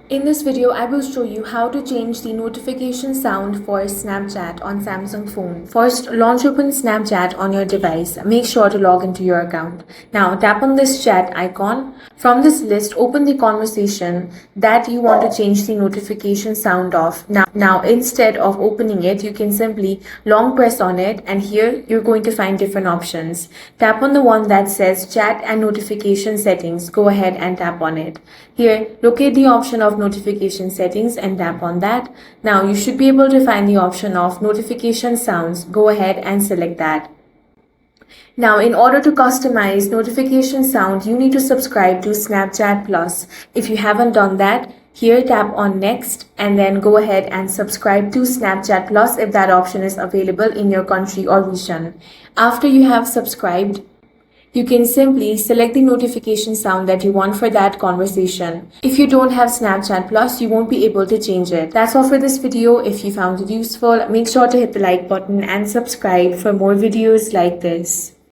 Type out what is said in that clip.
In this video, I will show you how to change the notification sound for Snapchat on Samsung phone. First, launch open Snapchat on your device. Make sure to log into your account. Now, tap on this chat icon. From this list, open the conversation that you want to change the notification sound of. Now, instead of opening it, you can simply long press on it, and here you're going to find different options. Tap on the one that says chat and notification settings. Go ahead and tap on it. Here, locate the option of notification settings and tap on that. Now you should be able to find the option of notification sounds. Go ahead and select that. Now, in order to customize notification sound, you need to subscribe to Snapchat Plus. If you haven't done that, here tap on next and then go ahead and subscribe to Snapchat Plus if that option is available in your country or region. After you have subscribed, you can simply select the notification sound that you want for that conversation. If you don't have Snapchat Plus, you won't be able to change it. That's all for this video. If you found it useful, make sure to hit the like button and subscribe for more videos like this.